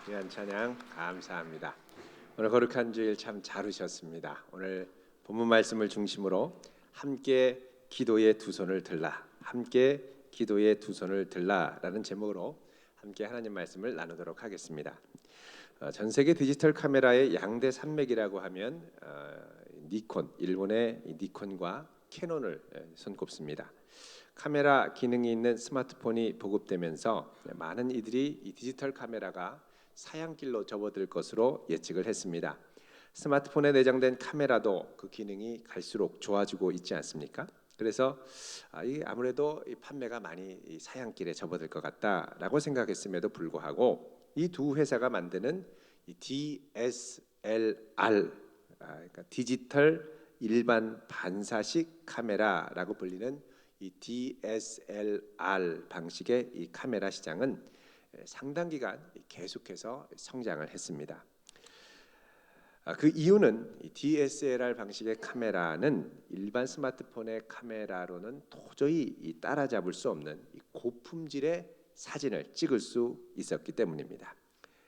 귀한 찬양 감사합니다. 오늘 거룩한 주일 참 잘 오셨습니다. 오늘 본문 말씀을 중심으로 함께 기도의 두 손을 들라, 함께 기도의 두 손을 들라라는 제목으로 함께 하나님 말씀을 나누도록 하겠습니다. 전 세계 디지털 카메라의 양대 산맥이라고 하면 니콘, 일본의 니콘과 캐논을 손꼽습니다. 카메라 기능이 있는 스마트폰이 보급되면서 많은 이들이 이 디지털 카메라가 사양길로 접어들 것으로 예측을 했습니다. 스마트폰에 내장된 카메라도 그 기능이 갈수록 좋아지고 있지 않습니까? 그래서 아무래도 이 판매가 많이 사양길에 접어들 것 같다라고 생각했음에도 불구하고 이 두 회사가 만드는 이 DSLR, 그러니까 디지털 일반 반사식 카메라라고 불리는 이 DSLR 방식의 이 카메라 시장은 상당 기간 계속해서 성장을 했습니다. 그 이유는 이 DSLR 방식의 카메라는 일반 스마트폰의 카메라로는 도저히 따라잡을 수 없는 고품질의 사진을 찍을 수 있었기 때문입니다.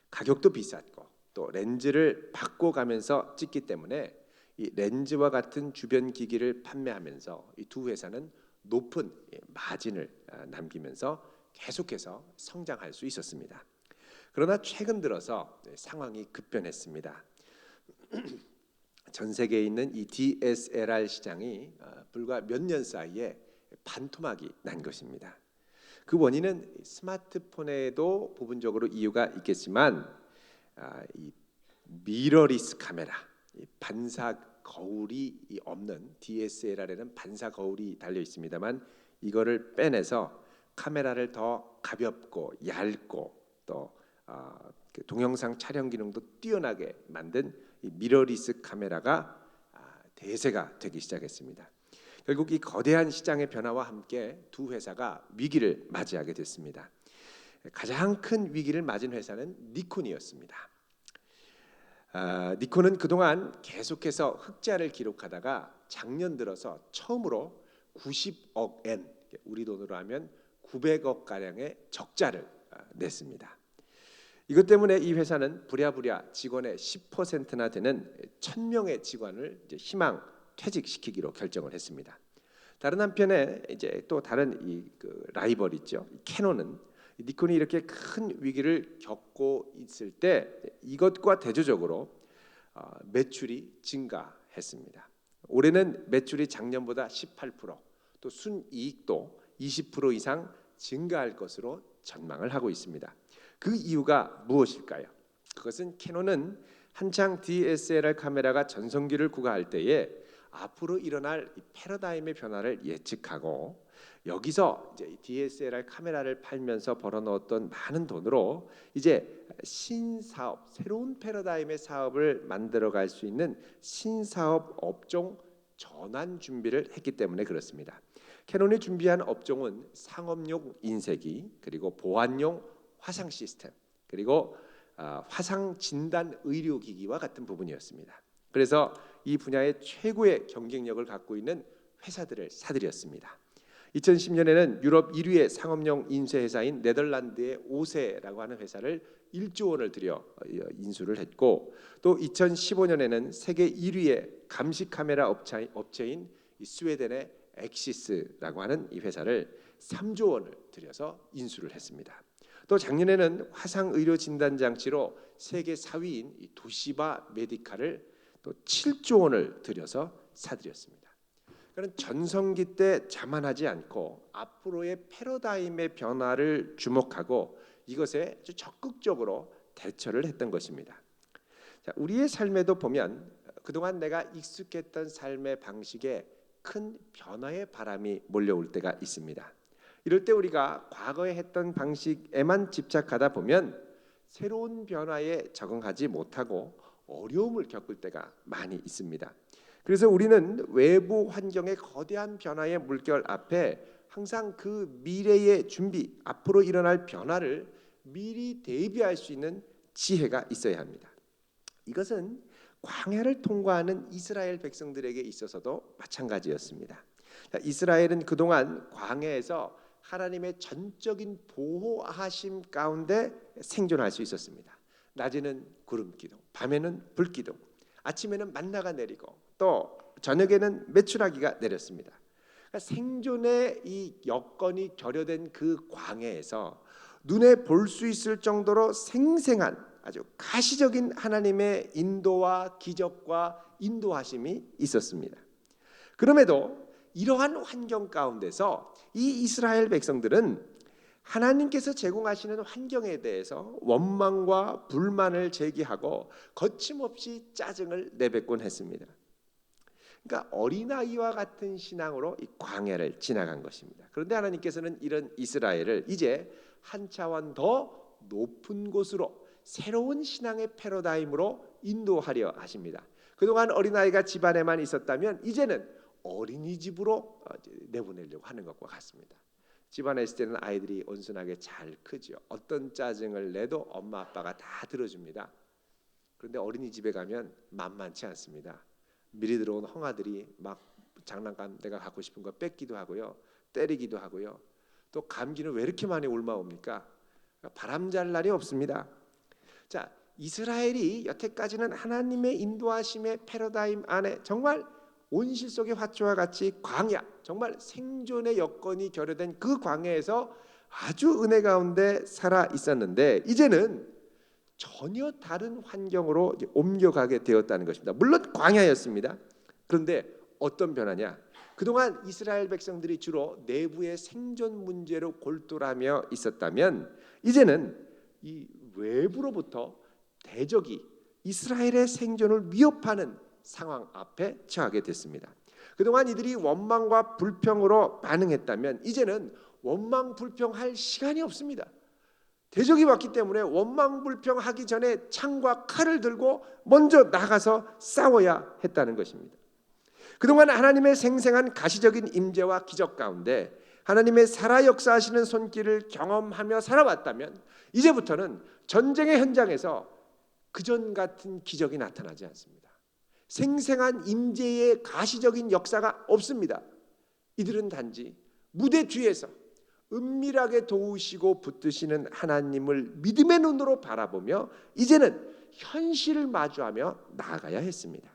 가격도 비쌌고 또 렌즈를 바꿔가면서 찍기 때문에 이 렌즈와 같은 주변 기기를 판매하면서 이 두 회사는 높은 마진을 남기면서 계속해서 성장할 수 있었습니다. 그러나 최근 들어서 상황이 급변했습니다. 전 세계에 있는 이 DSLR 시장이 불과 몇 년 사이에 반토막이 난 것입니다. 그 원인은 스마트폰에도 부분적으로 이유가 있겠지만 이 미러리스 카메라, 이 반사 거울이 없는 DSLR에는 반사 거울이 달려 있습니다만 이거를 빼내서 카메라를 더 가볍고 얇고 또 동영상 촬영 기능도 뛰어나게 만든 이 미러리스 카메라가 대세가 되기 시작했습니다. 결국 이 거대한 시장의 변화와 함께 두 회사가 위기를 맞이하게 됐습니다. 가장 큰 위기를 맞은 회사는 니콘이었습니다. 니콘은 그동안 계속해서 흑자를 기록하다가 작년 들어서 처음으로 90억 엔, 우리 돈으로 하면 900억 가량의 적자를 냈습니다. 이것 때문에 이 회사는 부랴부랴 직원의 10%나 되는 1,000명의 직원을 이제 희망 퇴직시키기로 결정을 했습니다. 다른 한편에 이제 또 다른 라이벌 있죠. 캐논은 니콘이 이렇게 큰 위기를 겪고 있을 때 이것과 대조적으로 매출이 증가했습니다. 올해는 매출이 작년보다 18%, 또 순이익도 20% 이상 증가할 것으로 전망을 하고 있습니다. 그 이유가 무엇일까요? 그것은 캐논은 한창 DSLR 카메라가 전성기를 구가할 때에 앞으로 일어날 이 패러다임의 변화를 예측하고 여기서 이제 DSLR 카메라를 팔면서 벌어넣었던 많은 돈으로 이제 신사업, 새로운 패러다임의 사업을 만들어갈 수 있는 신사업 업종 전환 준비를 했기 때문에 그렇습니다. 캐논이 준비한 업종은 상업용 인쇄기, 그리고 보안용 화상 시스템, 그리고 화상 진단 의료기기와 같은 부분이었습니다. 그래서 이 분야의 최고의 경쟁력을 갖고 있는 회사들을 사들였습니다. 2010년에는 유럽 1위의 상업용 인쇄 회사인 네덜란드의 오세라고 하는 회사를 1조 원을 들여 인수를 했고, 또 2015년에는 세계 1위의 감시 카메라 업체인 스웨덴의 엑시스라고 하는 이 회사를 3조 원을 들여서 인수를 했습니다. 또 작년에는 화상 의료 진단 장치로 세계 4위인 이 도시바 메디칼을 또 7조 원을 들여서 사들였습니다. 그는 전성기 때 자만하지 않고 앞으로의 패러다임의 변화를 주목하고 이것에 아주 적극적으로 대처를 했던 것입니다. 자, 우리의 삶에도 보면 그동안 내가 익숙했던 삶의 방식에 큰 변화의 바람이 몰려올 때가 있습니다. 이럴 때 우리가 과거에 했던 방식에만 집착하다 보면 새로운 변화에 적응하지 못하고 어려움을 겪을 때가 많이 있습니다. 그래서 우리는 외부 환경의 거대한 변화의 물결 앞에 항상 그 미래의 준비, 앞으로 일어날 변화를 미리 대비할 수 있는 지혜가 있어야 합니다. 이것은 광야를 통과하는 이스라엘 백성들에게 있어서도 마찬가지였습니다. 이스라엘은 그동안 광야에서 하나님의 전적인 보호하심 가운데 생존할 수 있었습니다. 낮에는 구름 기둥, 밤에는 불 기둥, 아침에는 만나가 내리고 또 저녁에는 메추라기가 내렸습니다. 그러니까 생존의 이 여건이 결여된 그 광야에서 눈에 볼 수 있을 정도로 생생한 아주 가시적인 하나님의 인도와 기적과 인도하심이 있었습니다. 그럼에도 이러한 환경 가운데서 이 이스라엘 백성들은 하나님께서 제공하시는 환경에 대해서 원망과 불만을 제기하고 거침없이 짜증을 내뱉곤 했습니다. 그러니까 어린아이와 같은 신앙으로 이 광야를 지나간 것입니다. 그런데 하나님께서는 이런 이스라엘을 이제 한 차원 더 높은 곳으로 새로운 신앙의 패러다임으로 인도하려 하십니다. 그동안 어린아이가 집안에만 있었다면 이제는 어린이집으로 내보내려고 하는 것과 같습니다. 집안에 있을 때는 아이들이 온순하게 잘 크죠. 어떤 짜증을 내도 엄마 아빠가 다 들어줍니다. 그런데 어린이집에 가면 만만치 않습니다. 미리 들어온 형아들이 막 장난감 내가 갖고 싶은 거 뺏기도 하고요, 때리기도 하고요. 또 감기는 왜 이렇게 많이 옮아옵니까? 바람 잘 날이 없습니다. 자, 이스라엘이 여태까지는 하나님의 인도하심의 패러다임 안에 정말 온실 속의 화초와 같이 광야, 정말 생존의 여건이 결여된 그 광야에서 아주 은혜 가운데 살아 있었는데 이제는 전혀 다른 환경으로 옮겨가게 되었다는 것입니다. 물론 광야였습니다. 그런데 어떤 변화냐? 그동안 이스라엘 백성들이 주로 내부의 생존 문제로 골똘하며 있었다면 이제는 이 외부로부터 대적이 이스라엘의 생존을 위협하는 상황 앞에 처하게 됐습니다. 그동안 이들이 원망과 불평으로 반응했다면 이제는 원망 불평할 시간이 없습니다. 대적이 왔기 때문에 원망 불평하기 전에 창과 칼을 들고 먼저 나가서 싸워야 했다는 것입니다. 그동안 하나님의 생생한 가시적인 임재와 기적 가운데 하나님의 살아 역사하시는 손길을 경험하며 살아왔다면 이제부터는 전쟁의 현장에서 그전 같은 기적이 나타나지 않습니다. 생생한 임재의 가시적인 역사가 없습니다. 이들은 단지 무대 뒤에서 은밀하게 도우시고 붙드시는 하나님을 믿음의 눈으로 바라보며 이제는 현실을 마주하며 나아가야 했습니다.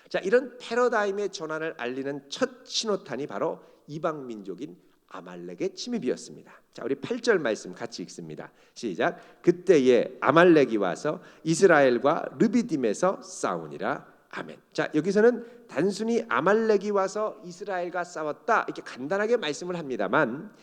자, 이런 패러다임의 전환을 알리는 첫 신호탄이 바로 이방 민족인 아말렉의 침입이었습니다. 자, 우리 8절 말씀 같이 읽습니다. 시작. 그때에 아말렉이 와서 이스라엘과 르비딤에서 싸우니라. 아멘. 자, 여기서는 단순히 아말렉이 와서 이스라엘과 싸웠다 이렇게 간단하게 말씀을 합니다만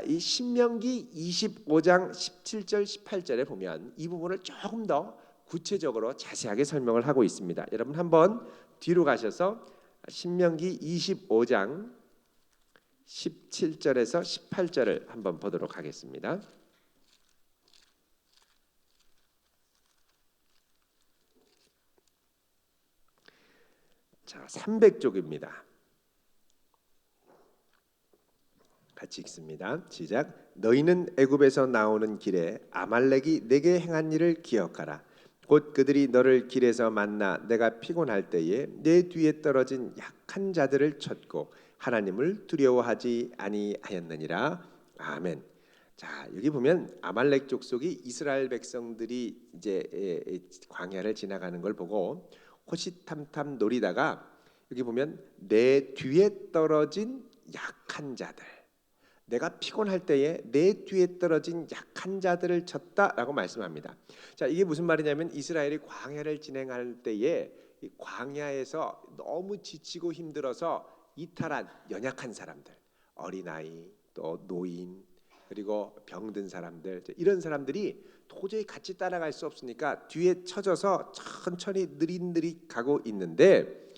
이 신명기 25장 17절 18절에 보면 이 부분을 조금 더 구체적으로 자세하게 설명을 하고 있습니다. 여러분 한번 뒤로 가셔서 신명기 25장 17절에서 18절을 한번 보도록 하겠습니다. 자, 300쪽입니다. 같이 읽습니다. 시작. 너희는 애굽에서 나오는 길에 아말렉이 내게 행한 일을 기억하라. 곧 그들이 너를 길에서 만나 내가 피곤할 때에 내 뒤에 떨어진 약한 자들을 쳤고 하나님을 두려워하지 아니하였느니라. 아멘. 자, 여기 보면 아말렉 족속이 이스라엘 백성들이 이제 광야를 지나가는 걸 보고 호시탐탐 노리다가 여기 보면 내 뒤에 떨어진 약한 자들, 내가 피곤할 때에 내 뒤에 떨어진 약한 자들을 쳤다라고 말씀합니다. 자, 이게 무슨 말이냐면 이스라엘이 광야를 진행할 때에 이 광야에서 너무 지치고 힘들어서 이탈한 연약한 사람들, 어린아이, 또 노인, 그리고 병든 사람들, 이런 사람들이 도저히 같이 따라갈 수 없으니까 뒤에 쳐져서 천천히 느릿느릿 가고 있는데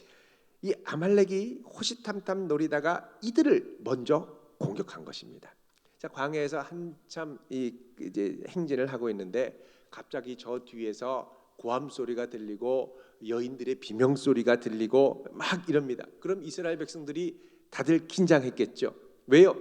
이 아말렉이 호시탐탐 노리다가 이들을 먼저 공격한 것입니다. 자, 광야에서 한참 이제 행진을 하고 있는데 갑자기 저 뒤에서 고함 소리가 들리고 여인들의 비명 소리가 들리고 막 이럽니다. 그럼 이스라엘 백성들이 다들 긴장했겠죠. 왜요?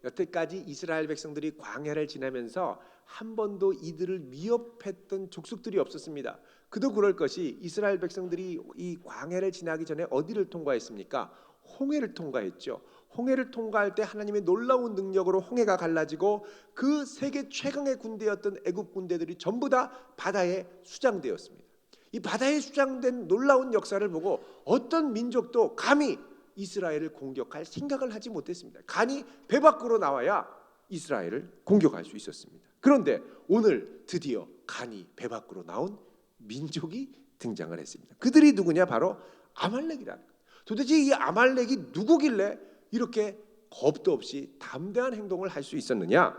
여태까지 이스라엘 백성들이 광야를 지나면서 한 번도 이들을 위협했던 족속들이 없었습니다. 그도 그럴 것이 이스라엘 백성들이 이 광야를 지나기 전에 어디를 통과했습니까? 홍해를 통과했죠. 홍해를 통과할 때 하나님의 놀라운 능력으로 홍해가 갈라지고 그 세계 최강의 군대였던 애굽 군대들이 전부 다 바다에 수장되었습니다. 이 바다에 수장된 놀라운 역사를 보고 어떤 민족도 감히 이스라엘을 공격할 생각을 하지 못했습니다. 간이 배 밖으로 나와야 이스라엘을 공격할 수 있었습니다. 그런데 오늘 드디어 간이 배 밖으로 나온 민족이 등장을 했습니다. 그들이 누구냐? 바로 아말렉이라는 거예요. 도대체 이 아말렉이 누구길래 이렇게 겁도 없이 담대한 행동을 할 수 있었느냐?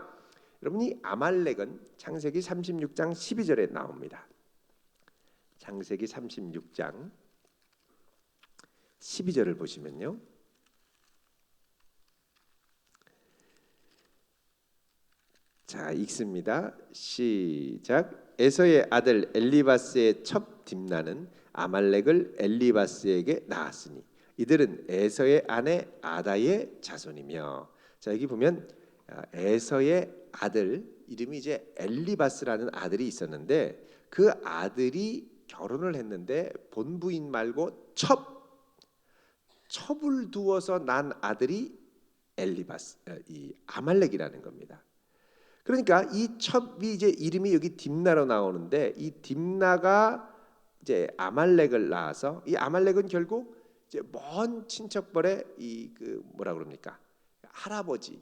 여러분, 이 아말렉은 창세기 36장 12절에 나옵니다. 창세기 36장 12절을 보시면요, 자, 읽습니다. 시작. 에서의 아들 엘리바스의 첩 딥나는 아말렉을 엘리바스에게 낳았으니 이들은 에서의 아내 아다의 자손이며. 자, 여기 보면 에서의 아들 이름이 이제 엘리바스라는 아들이 있었는데 그 아들이 결혼을 했는데 본부인 말고 첩을 두어서 난 아들이 엘리바스, 이 아말렉이라는 겁니다. 그러니까 이 첩이 이제 이름이 여기 딥나로 나오는데 이 딥나가 이제 아말렉을 낳아서 이 아말렉은 결국 이제 먼 친척벌의 이 그 뭐라 그럽니까? 할아버지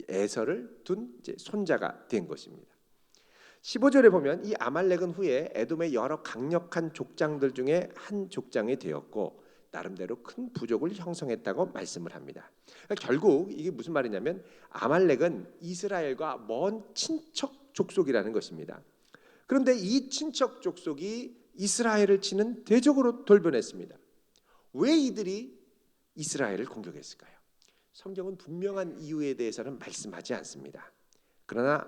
에서를 둔 이제 손자가 된 것입니다. 15절에 보면 이 아말렉은 후에 에돔의 여러 강력한 족장들 중에 한 족장이 되었고 나름대로 큰 부족을 형성했다고 말씀을 합니다. 그러니까 결국 이게 무슨 말이냐면 아말렉은 이스라엘과 먼 친척 족속이라는 것입니다. 그런데 이 친척 족속이 이스라엘을 치는 대적으로 돌변했습니다. 왜 이들이 이스라엘을 공격했을까요? 성경은 분명한 이유에 대해서는 말씀하지 않습니다. 그러나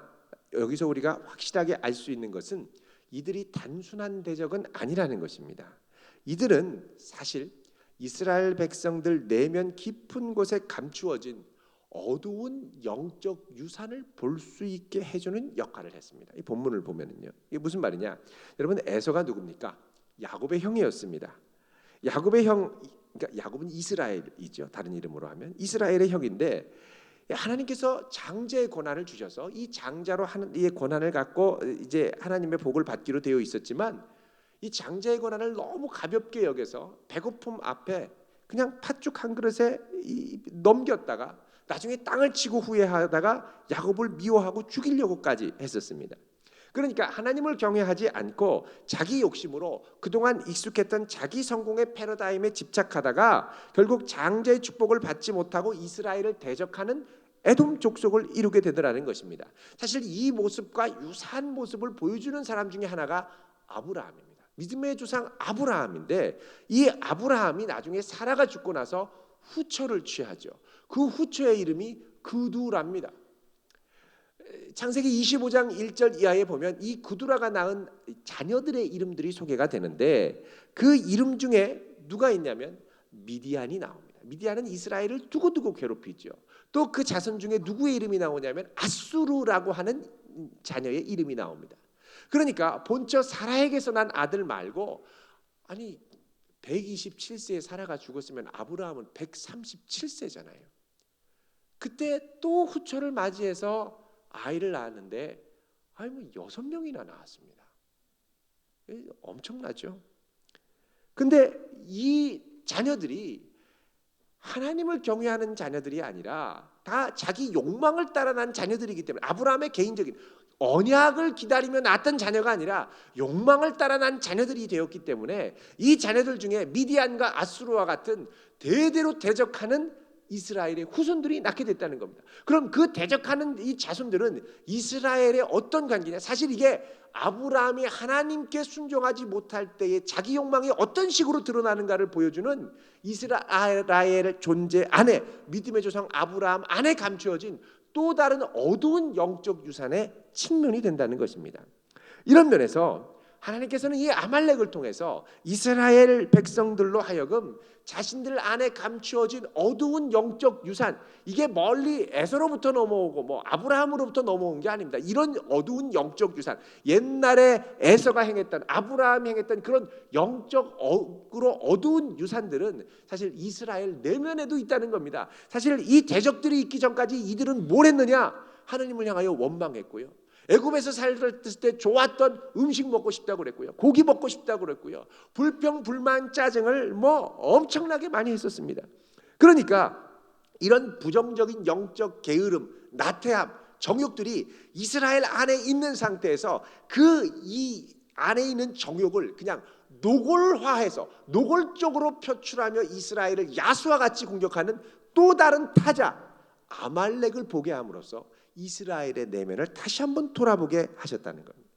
여기서 우리가 확실하게 알 수 있는 것은 이들이 단순한 대적은 아니라는 것입니다. 이들은 사실 이스라엘 백성들 내면 깊은 곳에 감추어진 어두운 영적 유산을 볼 수 있게 해주는 역할을 했습니다. 이 본문을 보면은요, 이게 무슨 말이냐? 여러분, 에서가 누굽니까? 야곱의 형이었습니다. 야곱의 형, 그러니까 야곱은 이스라엘이죠. 다른 이름으로 하면 이스라엘의 형인데 하나님께서 장자의 권한을 주셔서 이 장자로 하나님의 권한을 갖고 이제 하나님의 복을 받기로 되어 있었지만 이 장자의 권한을 너무 가볍게 여겨서 배고픔 앞에 그냥 팥죽 한 그릇에 넘겼다가 나중에 땅을 치고 후회하다가 야곱을 미워하고 죽이려고까지 했었습니다. 그러니까 하나님을 경외하지 않고 자기 욕심으로 그동안 익숙했던 자기 성공의 패러다임에 집착하다가 결국 장자의 축복을 받지 못하고 이스라엘을 대적하는 에돔 족속을 이루게 되더라는 것입니다. 사실 이 모습과 유사한 모습을 보여주는 사람 중에 하나가 아브라함입니다. 믿음의 조상 아브라함인데 이 아브라함이 나중에 사라가 죽고 나서 후처를 취하죠. 그 후처의 이름이 그두랍니다. 창세기 25장 1절 이하에 보면 이 그두라가 낳은 자녀들의 이름들이 소개가 되는데 그 이름 중에 누가 있냐면 미디안이 나옵니다. 미디안은 이스라엘을 두고두고 괴롭히죠. 또 그 자손 중에 누구의 이름이 나오냐면 아수르라고 하는 자녀의 이름이 나옵니다. 그러니까 본처 사라에게서 난 아들 말고, 아니 127세에 사라가 죽었으면 아브라함은 137세잖아요. 그때 또 후처를 맞이해서 아이를 낳았는데 아니 뭐 6명이나 낳았습니다. 엄청나죠. 근데 이 자녀들이 하나님을 경외하는 자녀들이 아니라 다 자기 욕망을 따라 난 자녀들이기 때문에 아브라함의 개인적인 언약을 기다리며 낳았던 자녀가 아니라 욕망을 따라 난 자녀들이 되었기 때문에 이 자녀들 중에 미디안과 아수르와 같은 대대로 대적하는 이스라엘의 후손들이 낳게 됐다는 겁니다. 그럼 그 대적하는 이 자손들은 이스라엘의 어떤 관계냐? 사실 이게 아브라함이 하나님께 순종하지 못할 때의 자기 욕망이 어떤 식으로 드러나는가를 보여주는 이스라엘의 존재 안에, 믿음의 조상 아브라함 안에 감추어진 또 다른 어두운 영적 유산의 측면이 된다는 것입니다. 이런 면에서 하나님께서는 이 아말렉을 통해서 이스라엘 백성들로 하여금 자신들 안에 감추어진 어두운 영적 유산, 이게 멀리 에서로부터 넘어오고 뭐 아브라함으로부터 넘어온 게 아닙니다. 이런 어두운 영적 유산, 옛날에 에서가 행했던, 아브라함이 행했던 그런 영적으로 어두운 유산들은 사실 이스라엘 내면에도 있다는 겁니다. 사실 이 대적들이 있기 전까지 이들은 뭘 했느냐? 하나님을 향하여 원망했고요. 애굽에서 살았을 때 좋았던 음식 먹고 싶다고 그랬고요. 고기 먹고 싶다고 그랬고요. 불평, 불만, 짜증을 뭐 엄청나게 많이 했었습니다. 그러니까 이런 부정적인 영적 게으름, 나태함, 정욕들이 이스라엘 안에 있는 상태에서 이 안에 있는 정욕을 그냥 노골화해서 노골적으로 표출하며 이스라엘을 야수와 같이 공격하는 또 다른 타자 아말렉을 보게 함으로써 이스라엘의 내면을 다시 한번 돌아보게 하셨다는 겁니다.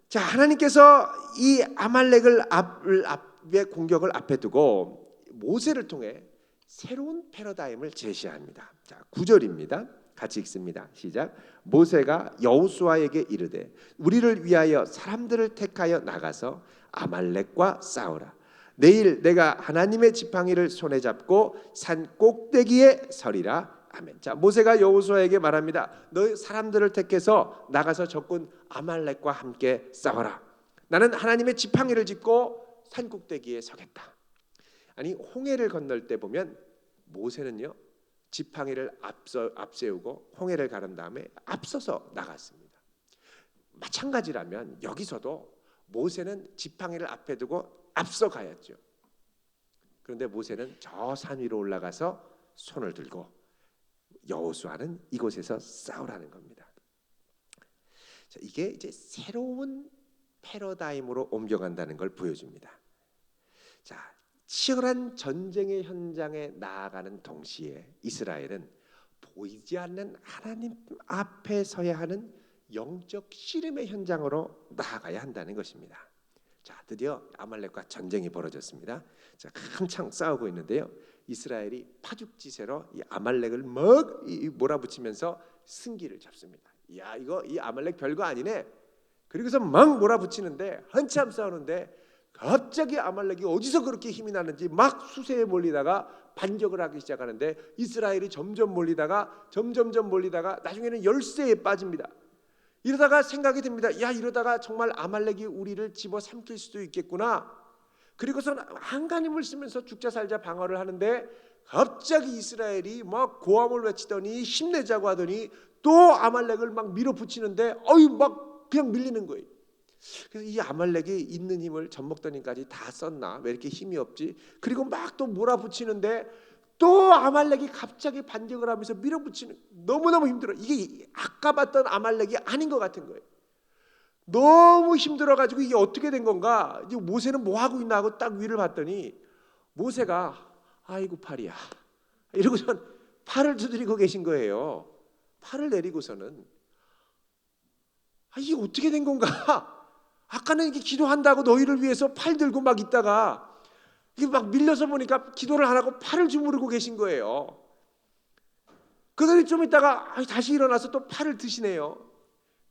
자, 하나님께서 이 아말렉을 앞에 공격을 앞에 두고 모세를 통해 새로운 패러다임을 제시합니다. 자, 9절입니다. 같이 읽습니다. 시작. 모세가 여호수아에게 이르되 우리를 위하여 사람들을 택하여 나가서 아말렉과 싸우라. 내일 내가 하나님의 지팡이를 손에 잡고 산 꼭대기에 서리라. 아멘. 자, 모세가 여호수아에게 말합니다. 너 사람들을 택해서 나가서 적군 아말렉과 함께 싸워라. 나는 하나님의 지팡이를 짚고 산 꼭대기에 서겠다. 아니, 홍해를 건널 때 보면 모세는요 지팡이를 앞세우고 홍해를 가른 다음에 앞서서 나갔습니다. 마찬가지라면 여기서도 모세는 지팡이를 앞에 두고 앞서 가야죠. 그런데 모세는 저 산 위로 올라가서 손을 들고 여호수아는 이곳에서 싸우라는 겁니다. 자, 이게 이제 새로운 패러다임으로 옮겨간다는 걸 보여줍니다. 자, 치열한 전쟁의 현장에 나아가는 동시에 이스라엘은 보이지 않는 하나님 앞에 서야 하는 영적 씨름의 현장으로 나아가야 한다는 것입니다. 자, 드디어 아말렉과 전쟁이 벌어졌습니다. 자, 한창 싸우고 있는데요. 이스라엘이 파죽지세로 이 아말렉을 몰아붙이면서 승기를 잡습니다. 야, 이거 이 아말렉 별거 아니네. 그리고서 막 몰아붙이는데 한참 싸우는데 갑자기 아말렉이 어디서 그렇게 힘이 나는지 막 수세에 몰리다가 반격을 하기 시작하는데 이스라엘이 점점 몰리다가 나중에는 열세에 빠집니다. 이러다가 생각이 듭니다. 야, 이러다가 정말 아말렉이 우리를 집어삼킬 수도 있겠구나. 그리고선 한가님을 쓰면서 죽자 살자 방어를 하는데 갑자기 이스라엘이 막 고함을 외치더니 힘내자고 하더니 또 아말렉을 막 밀어붙이는데 막 그냥 밀리는 거예요. 그래서 이 아말렉이 있는 힘을 젖먹더니까지 다 썼나? 왜 이렇게 힘이 없지? 그리고 막 또 몰아붙이는데 또 아말렉이 갑자기 반격을 하면서 밀어붙이는, 너무너무 힘들어. 이게 아까 봤던 아말렉이 아닌 것 같은 거예요. 너무 힘들어가지고 이게 어떻게 된 건가? 이제 모세는 뭐 하고 있나 하고 딱 위를 봤더니 모세가 아이고 팔이야 이러고선 팔을 두드리고 계신 거예요. 팔을 내리고서는 이게 어떻게 된 건가? 아까는 이렇게 기도한다고 너희를 위해서 팔 들고 막 있다가 이게 막 밀려서 보니까 기도를 안 하고 팔을 주무르고 계신 거예요. 그러더니 좀 있다가 다시 일어나서 또 팔을 드시네요.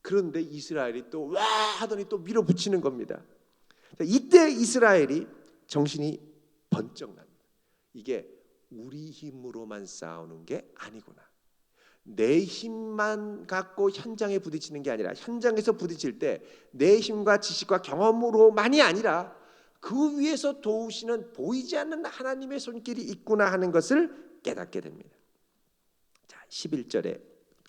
그런데 이스라엘이 또 와 하더니 또 밀어붙이는 겁니다. 이때 이스라엘이 정신이 번쩍 납니다. 이게 우리 힘으로만 싸우는 게 아니구나. 내 힘만 갖고 현장에 부딪히는 게 아니라 현장에서 부딪힐 때 내 힘과 지식과 경험으로만이 아니라 그 위에서 도우시는 보이지 않는 하나님의 손길이 있구나 하는 것을 깨닫게 됩니다. 자, 11절에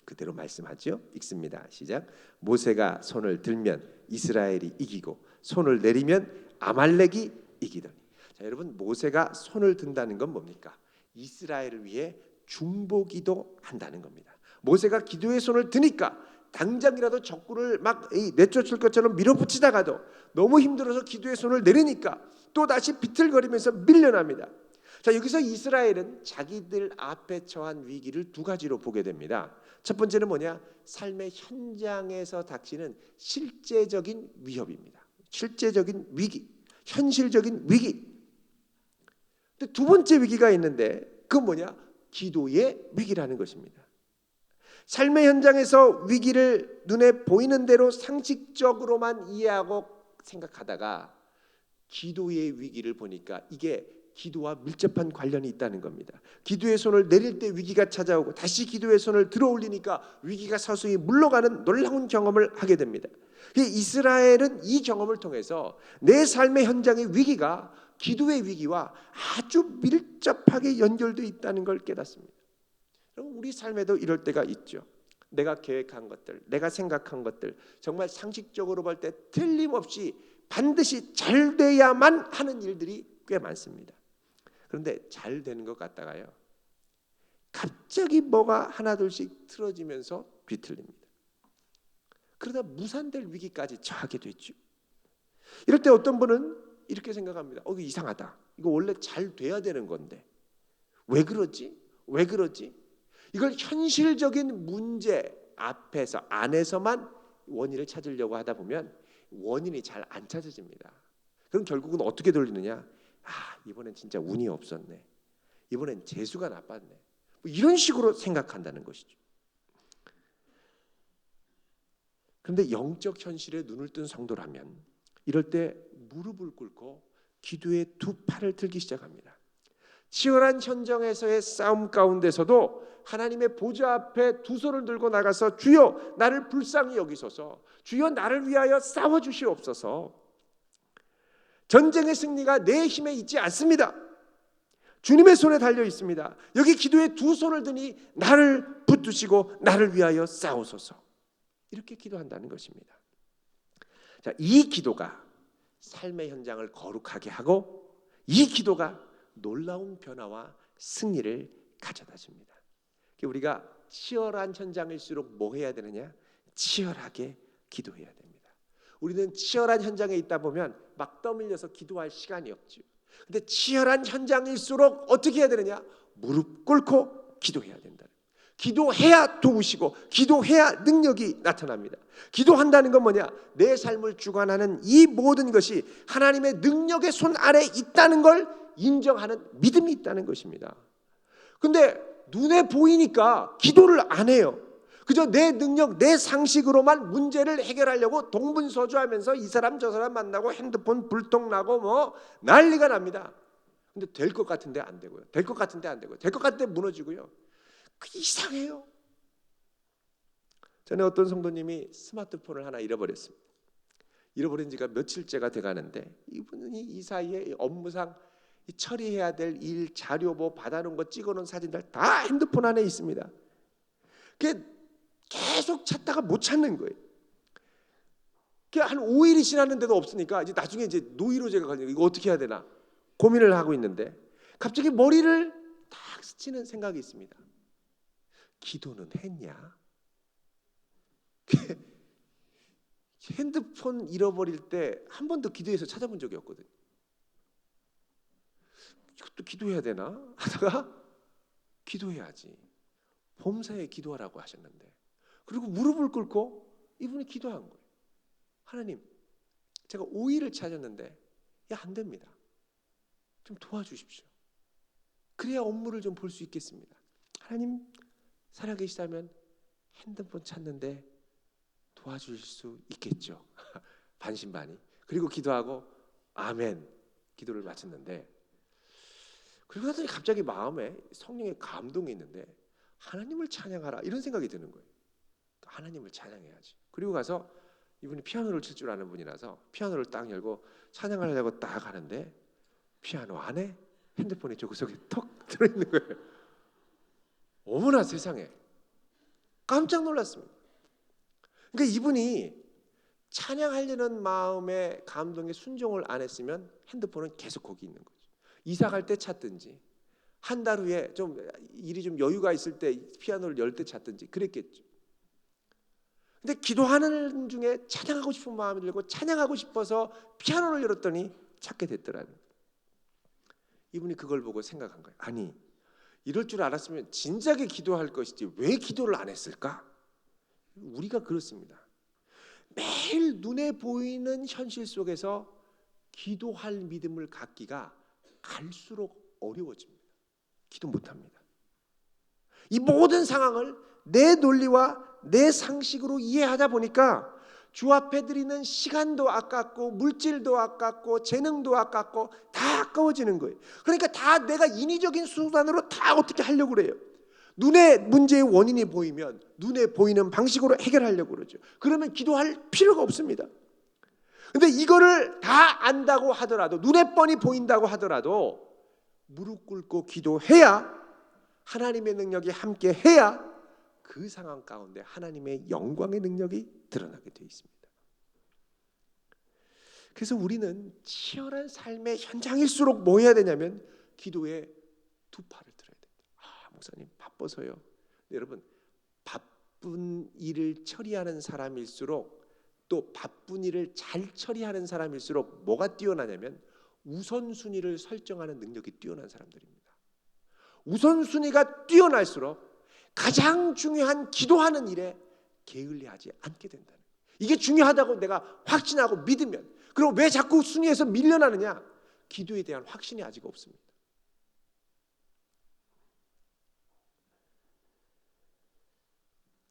그대로 말씀하죠. 읽습니다. 시작. 모세가 손을 들면 이스라엘이 이기고 손을 내리면 아말렉이 이기더니. 자, 여러분, 모세가 손을 든다는 건 뭡니까? 이스라엘을 위해 중보기도 한다는 겁니다. 모세가 기도의 손을 드니까 당장이라도 적군을 막 내쫓을 것처럼 밀어붙이다가도 너무 힘들어서 기도의 손을 내리니까 또 다시 비틀거리면서 밀려납니다. 자, 여기서 이스라엘은 자기들 앞에 처한 위기를 두 가지로 보게 됩니다. 첫 번째는 뭐냐? 삶의 현장에서 닥치는 실제적인 위협입니다. 실제적인 위기, 현실적인 위기. 근데 두 번째 위기가 있는데 그건 뭐냐? 기도의 위기라는 것입니다. 삶의 현장에서 위기를 눈에 보이는 대로 상식적으로만 이해하고 생각하다가 기도의 위기를 보니까 이게 기도와 밀접한 관련이 있다는 겁니다. 기도의 손을 내릴 때 위기가 찾아오고 다시 기도의 손을 들어 올리니까 위기가 서서히 물러가는 놀라운 경험을 하게 됩니다. 이스라엘은 이 경험을 통해서 내 삶의 현장의 위기가 기도의 위기와 아주 밀접하게 연결되어 있다는 걸 깨닫습니다. 우리 삶에도 이럴 때가 있죠. 내가 계획한 것들, 내가 생각한 것들 정말 상식적으로 볼 때 틀림없이 반드시 잘 돼야만 하는 일들이 꽤 많습니다. 그런데 잘 되는 것 같다가요, 갑자기 뭐가 하나둘씩 틀어지면서 뒤틀립니다. 그러다 무산될 위기까지 처하게 되죠. 이럴 때 어떤 분은 이렇게 생각합니다. 이거 이상하다. 이거 원래 잘 돼야 되는 건데 왜 그러지? 왜 그러지? 이걸 현실적인 문제 앞에서 안에서만 원인을 찾으려고 하다 보면 원인이 잘 안 찾아집니다. 그럼 결국은 어떻게 돌리느냐? 이번엔 진짜 운이 없었네. 이번엔 재수가 나빴네. 이런 식으로 생각한다는 것이죠. 그런데 영적 현실에 눈을 뜬 성도라면 이럴 때 무릎을 꿇고 기도의 두 팔을 들기 시작합니다. 치열한 현장에서의 싸움 가운데서도 하나님의 보좌 앞에 두 손을 들고 나가서 주여 나를 불쌍히 여기소서, 주여 나를 위하여 싸워주시옵소서. 전쟁의 승리가 내 힘에 있지 않습니다. 주님의 손에 달려 있습니다. 여기 기도에 두 손을 드니 나를 붙드시고 나를 위하여 싸우소서. 이렇게 기도한다는 것입니다. 자, 이 기도가 삶의 현장을 거룩하게 하고 이 기도가 놀라운 변화와 승리를 가져다 줍니다. 우리가 치열한 현장일수록 뭐 해야 되느냐? 치열하게 기도해야 됩니다. 우리는 치열한 현장에 있다 보면 막 떠밀려서 기도할 시간이 없죠. 근데 치열한 현장일수록 어떻게 해야 되느냐? 무릎 꿇고 기도해야 된다. 기도해야 도우시고 기도해야 능력이 나타납니다. 기도한다는 건 뭐냐? 내 삶을 주관하는 이 모든 것이 하나님의 능력의 손 아래 있다는 걸 인정하는 믿음이 있다는 것입니다. 근데 눈에 보이니까 기도를 안 해요. 그저 내 능력, 내 상식으로만 문제를 해결하려고 동분서주하면서 이 사람 저 사람 만나고 핸드폰 불통나고 뭐 난리가 납니다. 근데 될 것 같은데 안 되고요. 될 것 같은데 안 되고요. 될 것 같은데 무너지고요. 그게 이상해요. 전에 어떤 성도님이 스마트폰을 하나 잃어버렸습니다. 잃어버린 지가 며칠째가 돼가는데 이분이 이 사이에 업무상 처리해야 될 일 자료 뭐 받아놓은 거 찍어놓은 사진들 다 핸드폰 안에 있습니다. 그게 계속 찾다가 못 찾는 거예요. 그게 한 5일이 지났는데도 없으니까 이제 나중에 이제 노이로제가 걸리고 이거 어떻게 해야 되나 고민을 하고 있는데 갑자기 머리를 딱 스치는 생각이 있습니다. 기도는 했냐? 핸드폰 잃어버릴 때 한 번도 기도해서 찾아본 적이 없거든요. 이것도 기도해야 되나 하다가 기도해야지. 범사에 기도하라고 하셨는데 그리고 무릎을 꿇고 이분이 기도한 거예요. 하나님, 제가 5일을 찾았는데 안 됩니다. 좀 도와주십시오. 그래야 업무를 좀 볼 수 있겠습니다. 하나님 살아계시다면 핸드폰 찾는데 도와주실 수 있겠죠. 반신반의. 그리고 기도하고 아멘 기도를 마쳤는데 그리고 나서 갑자기 마음에 성령의 감동이 있는데 하나님을 찬양하라 이런 생각이 드는 거예요. 하나님을 찬양해야지. 그리고 가서 이분이 피아노를 칠 줄 아는 분이라서 피아노를 딱 열고 찬양하려고 딱 하는데 피아노 안에 핸드폰이 저구석에 턱 들어있는 거예요. 어머나 세상에 깜짝 놀랐습니다. 그러니까 이분이 찬양하려는 마음의 감동에 순종을 안 했으면 핸드폰은 계속 거기 있는 거죠. 이사 갈 때 찾든지 한 달 후에 좀 일이 좀 여유가 있을 때 피아노를 열 때 찾든지 그랬겠죠. 근데 기도하는 중에 찬양하고 싶은 마음이 들고 찬양하고 싶어서 피아노를 열었더니 찾게 됐더라고요. 이분이 그걸 보고 생각한 거예요. 아니 이럴 줄 알았으면 진작에 기도할 것이지 왜 기도를 안 했을까? 우리가 그렇습니다. 매일 눈에 보이는 현실 속에서 기도할 믿음을 갖기가 갈수록 어려워집니다. 기도 못합니다. 이 모든 상황을 내 논리와 내 상식으로 이해하다 보니까 주 앞에 드리는 시간도 아깝고 물질도 아깝고 재능도 아깝고 다 아까워지는 거예요. 그러니까 다 내가 인위적인 수단으로 다 어떻게 하려고 그래요. 눈에 문제의 원인이 보이면 눈에 보이는 방식으로 해결하려고 그러죠. 그러면 기도할 필요가 없습니다. 근데 이거를 다 안다고 하더라도, 눈에 뻔히 보인다고 하더라도 무릎 꿇고 기도해야, 하나님의 능력이 함께 해야 그 상황 가운데 하나님의 영광의 능력이 드러나게 되어 있습니다. 그래서 우리는 치열한 삶의 현장일수록 뭐 해야 되냐면 기도에 두 팔을 들어야 됩니다. 목사님 바빠서요. 여러분, 바쁜 일을 처리하는 사람일수록, 또 바쁜 일을 잘 처리하는 사람일수록 뭐가 뛰어나냐면 우선순위를 설정하는 능력이 뛰어난 사람들입니다. 우선순위가 뛰어날수록 가장 중요한 기도하는 일에 게을리하지 않게 된다는 거예요. 이게 중요하다고 내가 확신하고 믿으면, 그럼 왜 자꾸 순위에서 밀려나느냐? 기도에 대한 확신이 아직 없습니다.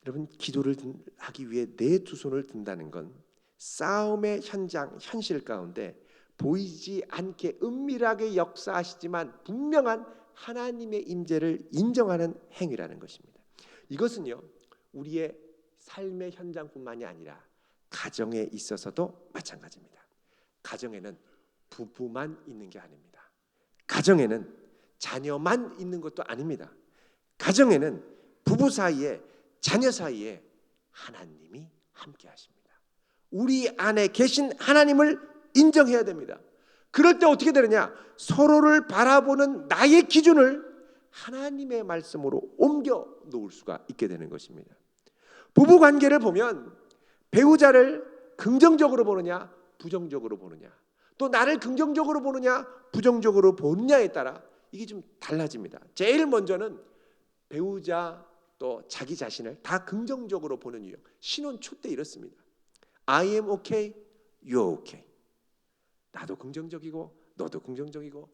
여러분, 기도를 하기 위해 내 두 손을 든다는 건 싸움의 현장, 현실 가운데 보이지 않게 은밀하게 역사하시지만 분명한 하나님의 임재를 인정하는 행위라는 것입니다. 이것은요, 우리의 삶의 현장뿐만이 아니라 가정에 있어서도 마찬가지입니다. 가정에는 부부만 있는 게 아닙니다. 가정에는 자녀만 있는 것도 아닙니다. 가정에는 부부 사이에, 자녀 사이에 하나님이 함께 하십니다. 우리 안에 계신 하나님을 인정해야 됩니다. 그럴 때 어떻게 되느냐? 서로를 바라보는 나의 기준을 하나님의 말씀으로 옮겨 놓을 수가 있게 되는 것입니다. 부부 관계를 보면 배우자를 긍정적으로 보느냐 부정적으로 보느냐, 또 나를 긍정적으로 보느냐 부정적으로 보느냐에 따라 이게 좀 달라집니다. 제일 먼저는 배우자 또 자기 자신을 다 긍정적으로 보는 유형. 신혼 초 때 이렇습니다. I am okay, you're okay. 나도 긍정적이고 너도 긍정적이고,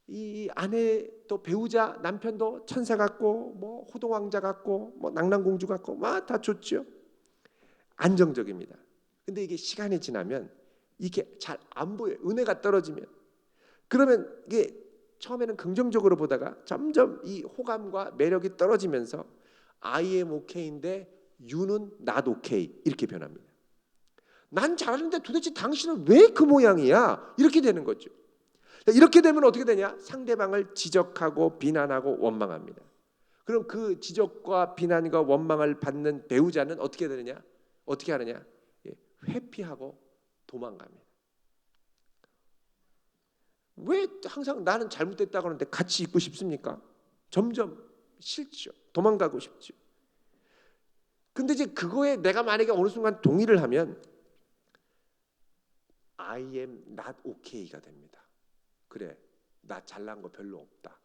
이 아내 또 배우자 남편도 천사 같고 뭐 호동왕자 같고 뭐 낭랑공주 같고 막 다 좋죠. 안정적입니다. 근데 이게 시간이 지나면 이게 잘 안 보여요. 은혜가 떨어지면. 그러면 이게 처음에는 긍정적으로 보다가 점점 이 호감과 매력이 떨어지면서 I am okay인데 you는 not okay 이렇게 변합니다. 난 잘하는데 도대체 당신은 왜 그 모양이야? 이렇게 되는 거죠. 이렇게 되면 어떻게 되냐? 상대방을 지적하고 비난하고 원망합니다. 그럼 그 지적과 비난과 원망을 받는 배우자는 어떻게 되느냐? 어떻게 하느냐? 회피하고 도망갑니다. 왜 항상 나는 잘못됐다고 하는데 같이 있고 싶습니까? 점점 싫죠. 도망가고 싶죠. 근데 이제 그거에 내가 만약에 어느 순간 동의를 하면 I am not okay가 됩니다. 그래, 나 잘난 거 별로 없다.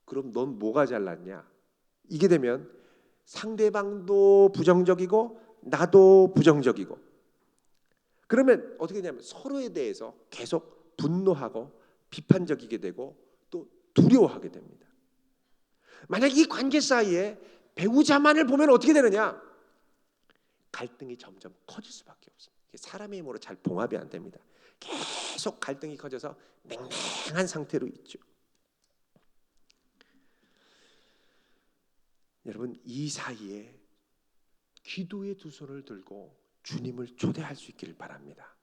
그럼 넌 뭐가 잘났냐? 이게 되면 상대방도 부정적이고 나도 부정적이고, 그러면 어떻게 되냐면 서로에 대해서 계속 분노하고 비판적이게 되고 또 두려워하게 됩니다. 만약 이 관계 사이에 배우자만을 보면 어떻게 되느냐? 갈등이 점점 커질 수밖에 없습니다. 사람의 힘으로 잘 봉합이 안 됩니다. 계속 갈등이 커져서 냉랭한 상태로 있죠. 여러분, 이 사이에 기도의 두 손을 들고 주님을 초대할 수 있기를 바랍니다.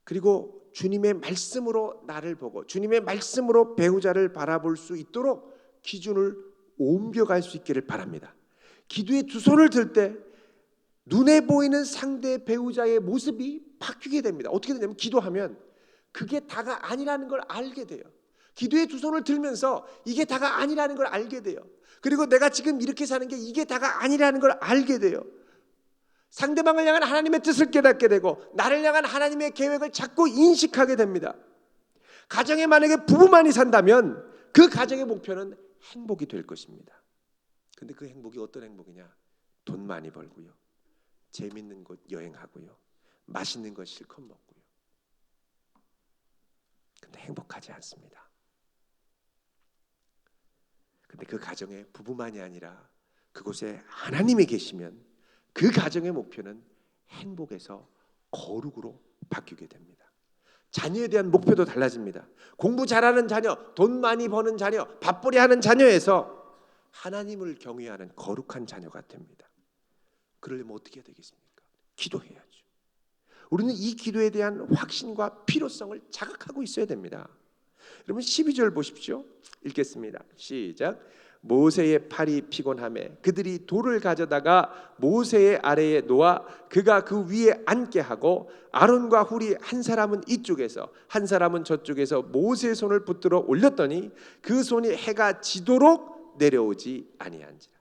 그리고 주님의 말씀으로 나를 보고 주님의 말씀으로 배우자를 바라볼 수 있도록 기준을 옮겨갈 수 있기를 바랍니다. 기도의 두 손을 들 때 눈에 보이는 상대 배우자의 모습이 바뀌게 됩니다. 어떻게 되냐면 기도하면 그게 다가 아니라는 걸 알게 돼요. 기도의 두 손을 들면서 이게 다가 아니라는 걸 알게 돼요. 그리고 내가 지금 이렇게 사는 게 이게 다가 아니라는 걸 알게 돼요. 상대방을 향한 하나님의 뜻을 깨닫게 되고 나를 향한 하나님의 계획을 자꾸 인식하게 됩니다. 가정에 만약에 부부만이 산다면 그 가정의 목표는 행복이 될 것입니다. 근데 그 행복이 어떤 행복이냐? 돈 많이 벌고요, 재밌는 곳 여행하고요, 맛있는 것 실컷 먹고요. 근데 행복하지 않습니다. 근데 그 가정에 부부만이 아니라 그곳에 하나님이 계시면 그 가정의 목표는 행복에서 거룩으로 바뀌게 됩니다. 자녀에 대한 목표도 달라집니다. 공부 잘하는 자녀, 돈 많이 버는 자녀, 밥벌이 하는 자녀에서 하나님을 경외하는 거룩한 자녀가 됩니다. 그러려면 어떻게 해야 되겠습니까? 기도해야죠. 우리는 이 기도에 대한 확신과 필요성을 자각하고 있어야 됩니다. 여러분 12절 보십시오. 읽겠습니다. 시작. 모세의 팔이 피곤하매 그들이 돌을 가져다가 모세의 아래에 놓아 그가 그 위에 앉게 하고 아론과 훌이 한 사람은 이쪽에서 한 사람은 저쪽에서 모세의 손을 붙들어 올렸더니 그 손이 해가 지도록 내려오지 아니한지라.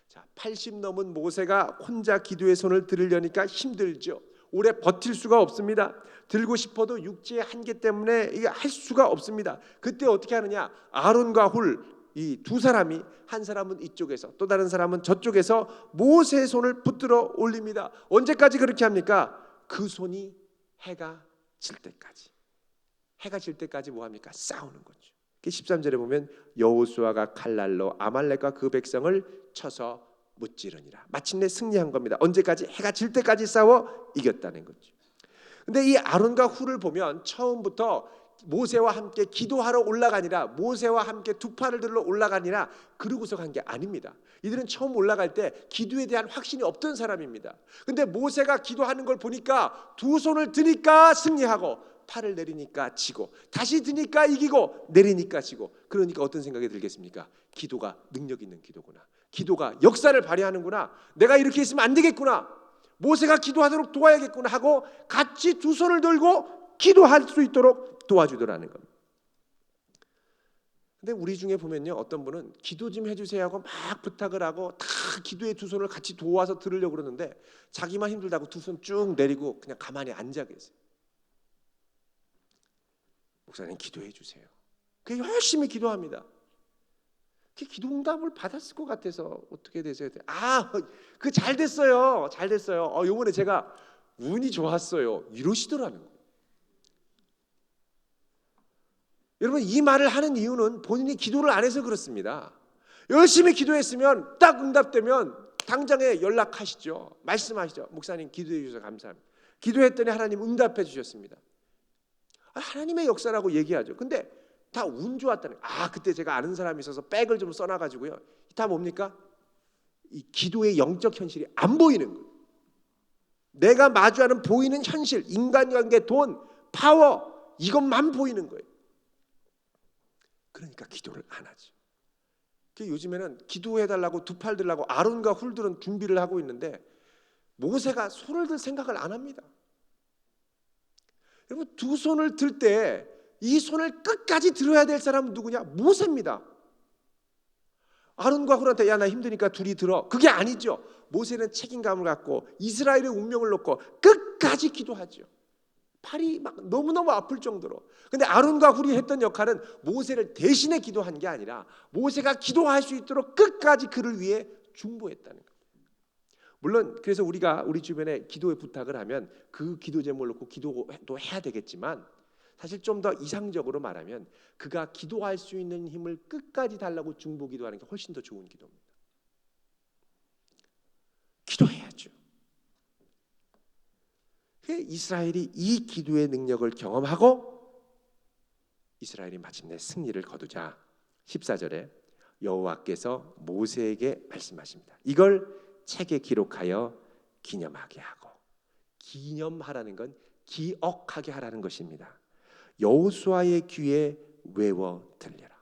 자, 80 넘은 모세가 혼자 기도의 손을 들으려니까 힘들죠. 오래 버틸 수가 없습니다. 들고 싶어도 육체의 한계 때문에 이게 할 수가 없습니다. 그때 어떻게 하느냐? 아론과 훌 이 두 사람이 한 사람은 이쪽에서 또 다른 사람은 저쪽에서 모세의 손을 붙들어 올립니다. 언제까지 그렇게 합니까? 그 손이 해가 질 때까지. 해가 질 때까지 뭐 합니까? 싸우는 거죠. 13절에 보면 여호수아가 칼날로 아말렉과 그 백성을 쳐서 무찌르니라. 마침내 승리한 겁니다. 언제까지? 해가 질 때까지 싸워 이겼다는 거죠. 근데 이 아론과 훌을 보면 처음부터 모세와 함께 기도하러 올라가니라, 모세와 함께 두 팔을 들러 올라가니라 그러고서 간 게 아닙니다. 이들은 처음 올라갈 때 기도에 대한 확신이 없던 사람입니다. 근데 모세가 기도하는 걸 보니까 두 손을 드니까 승리하고 팔을 내리니까 지고 다시 드니까 이기고 내리니까 지고. 그러니까 어떤 생각이 들겠습니까? 기도가 능력 있는 기도구나. 기도가 역사를 발휘하는구나. 내가 이렇게 있으면 안 되겠구나. 모세가 기도하도록 도와야겠구나 하고 같이 두 손을 들고 기도할 수 있도록 도와주더라는 겁니다. 근데 우리 중에 보면요, 어떤 분은 기도 좀 해주세요 하고 막 부탁을 하고 다 기도의 두 손을 같이 도와서 들으려고 그러는데 자기만 힘들다고 두 손 쭉 내리고 그냥 가만히 앉아 계세요. 목사님 기도해 주세요. 그 열심히 기도합니다. 그 기도 응답을 받았을 것 같아서 어떻게 되세요? 그 잘 됐어요. 잘 됐어요. 요번에 제가 운이 좋았어요. 이러시더라는 거예요. 여러분 이 말을 하는 이유는 본인이 기도를 안 해서 그렇습니다. 열심히 기도했으면 딱 응답되면 당장에 연락하시죠. 말씀하시죠. 목사님 기도해 주셔서 감사합니다. 기도했더니 하나님 응답해 주셨습니다. 하나님의 역사라고 얘기하죠. 근데 다 운 좋았다는 거예요. 그때 제가 아는 사람이 있어서 백을 좀 써놔가지고요. 다 뭡니까? 이 기도의 영적 현실이 안 보이는 거예요. 내가 마주하는 보이는 현실, 인간관계, 돈, 파워 이것만 보이는 거예요. 그러니까 기도를 안 하죠. 요즘에는 기도해달라고 두 팔 들라고 아론과 훌들은 준비를 하고 있는데 모세가 손을 들 생각을 안 합니다. 여러분 두 손을 들 때 이 손을 끝까지 들어야 될 사람은 누구냐? 모세입니다. 아론과 훌한테 야 나 힘드니까 둘이 들어. 그게 아니죠. 모세는 책임감을 갖고 이스라엘의 운명을 놓고 끝까지 기도하죠. 팔이 막 너무너무 아플 정도로. 근데 아론과 훌이 했던 역할은 모세를 대신해 기도한 게 아니라 모세가 기도할 수 있도록 끝까지 그를 위해 중보했다는 겁니다. 물론 그래서 우리가 우리 주변에 기도의 부탁을 하면 그 기도 제목을 놓고 기도도 해야 되겠지만 사실 좀 더 이상적으로 말하면 그가 기도할 수 있는 힘을 끝까지 달라고 중보 기도하는 게 훨씬 더 좋은 기도입니다. 기도해야죠. 이스라엘이 이 기도의 능력을 경험하고 이스라엘이 마침내 승리를 거두자 14절에 여호와께서 모세에게 말씀하십니다. 이걸 책에 기록하여 기념하게 하고. 기념하라는 건 기억하게 하라는 것입니다. 여호수아의 귀에 외워 들려라.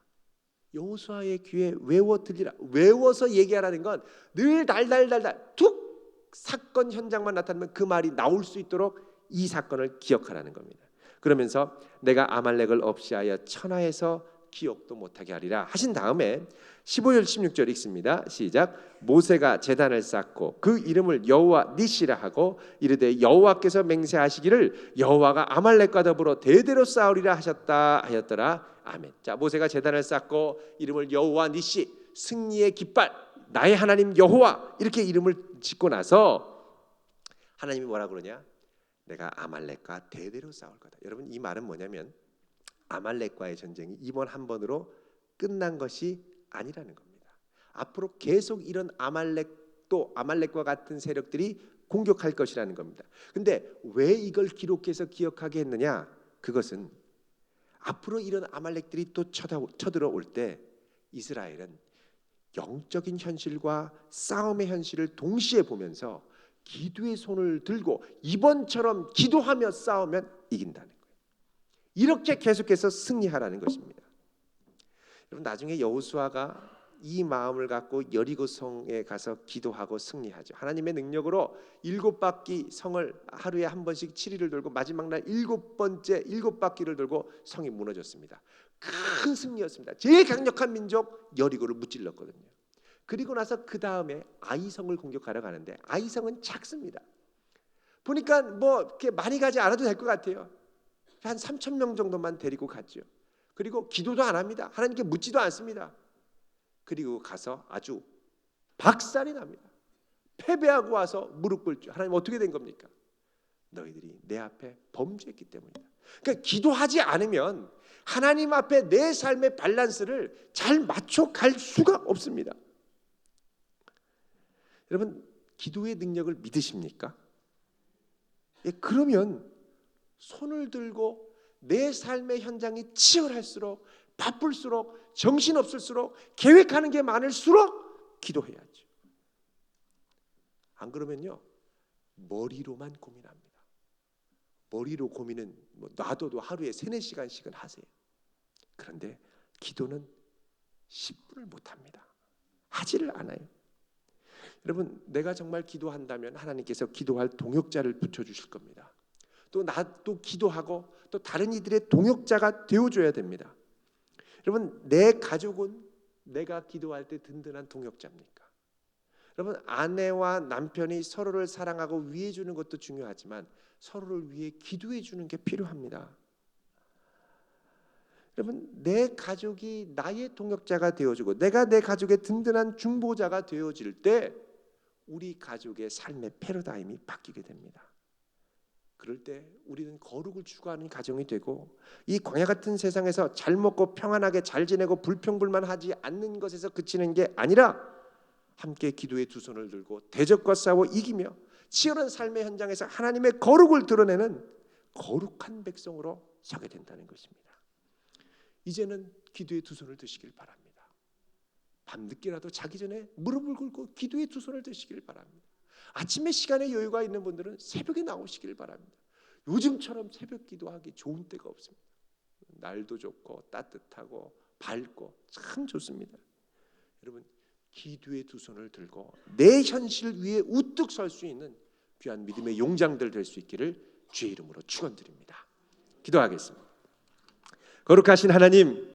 여호수아의 귀에 외워 들리라. 외워서 얘기하라는 건 늘 달달달달 툭 사건 현장만 나타나면 그 말이 나올 수 있도록 이 사건을 기억하라는 겁니다. 그러면서 내가 아말렉을 없이하여 천하에서 기억도 못하게 하리라 하신 다음에 15절 16절 읽습니다. 시작. 모세가 제단을 쌓고 그 이름을 여호와 니시라 하고 이르되 여호와께서 맹세하시기를 여호와가 아말렉과 더불어 대대로 싸우리라 하였더라. 아멘. 자, 모세가 제단을 쌓고 이름을 여호와 니시, 승리의 깃발, 나의 하나님 여호와 이렇게 이름을 짓고 나서 하나님이 뭐라 그러냐? 내가 아말렉과 대대로 싸울 거다. 여러분 이 말은 뭐냐면 아말렉과의 전쟁이 이번 한 번으로 끝난 것이 아니라는 겁니다. 앞으로 계속 이런 아말렉과 같은 세력들이 공격할 것이라는 겁니다. 근데 왜 이걸 기록해서 기억하게 했느냐? 그것은 앞으로 이런 아말렉들이 또 쳐들어올 때 이스라엘은 영적인 현실과 싸움의 현실을 동시에 보면서 기도의 손을 들고 이번처럼 기도하며 싸우면 이긴다는 거예요. 이렇게 계속해서 승리하라는 것입니다. 여러분, 나중에 여호수아가 이 마음을 갖고 여리고성에 가서 기도하고 승리하죠. 하나님의 능력으로 7바퀴 성을 하루에 한 번씩 7일을 돌고 마지막 날 7번째 7바퀴를 돌고 성이 무너졌습니다. 큰 승리였습니다. 제일 강력한 민족 여리고를 무찔렀거든요. 그리고 나서 그 다음에 아이성을 공격하러 가는데 아이성은 작습니다. 보니까 뭐 이렇게 많이 가지 않아도 될 것 같아요. 한 3,000명 정도만 데리고 갔죠. 그리고 기도도 안 합니다. 하나님께 묻지도 않습니다. 그리고 가서 아주 박살이 납니다. 패배하고 와서 무릎 꿇죠. 하나님, 어떻게 된 겁니까? 너희들이 내 앞에 범죄했기 때문이다. 그러니까 기도하지 않으면 하나님 앞에 내 삶의 밸런스를 잘 맞춰 갈 수가 없습니다. 여러분, 기도의 능력을 믿으십니까? 예, 그러면 손을 들고 내 삶의 현장이 치열할수록, 바쁠수록, 정신없을수록, 계획하는 게 많을수록 기도해야죠. 안 그러면요, 머리로만 고민합니다. 머리로 고민은 놔둬도 하루에 3-4시간씩은 하세요. 그런데 기도는 10분을 못합니다. 하지를 않아요. 여러분, 내가 정말 기도한다면 하나님께서 기도할 동역자를 붙여주실 겁니다. 또 나도 기도하고 또 다른 이들의 동역자가 되어줘야 됩니다. 여러분, 내 가족은 내가 기도할 때 든든한 동역자입니까? 여러분, 아내와 남편이 서로를 사랑하고 위해 주는 것도 중요하지만 서로를 위해 기도해 주는 게 필요합니다. 여러분, 내 가족이 나의 동역자가 되어주고 내가 내 가족의 든든한 중보자가 되어질 때 우리 가족의 삶의 패러다임이 바뀌게 됩니다. 그럴 때 우리는 거룩을 추구하는 가정이 되고 이 광야 같은 세상에서 잘 먹고 평안하게 잘 지내고 불평불만하지 않는 것에서 그치는 게 아니라 함께 기도의 두 손을 들고 대적과 싸워 이기며 치열한 삶의 현장에서 하나님의 거룩을 드러내는 거룩한 백성으로 서게 된다는 것입니다. 이제는 기도의 두 손을 드시길 바랍니다. 밤늦게라도 자기 전에 무릎을 꿇고 기도의 두 손을 드시길 바랍니다. 아침에 시간에 여유가 있는 분들은 새벽에 나오시길 바랍니다. 요즘처럼 새벽 기도하기 좋은 때가 없습니다. 날도 좋고 따뜻하고 밝고 참 좋습니다. 여러분, 기도의 두 손을 들고 내 현실 위에 우뚝 설 수 있는 귀한 믿음의 용장들 될 수 있기를 주의 이름으로 축원드립니다. 기도하겠습니다. 거룩하신 하나님,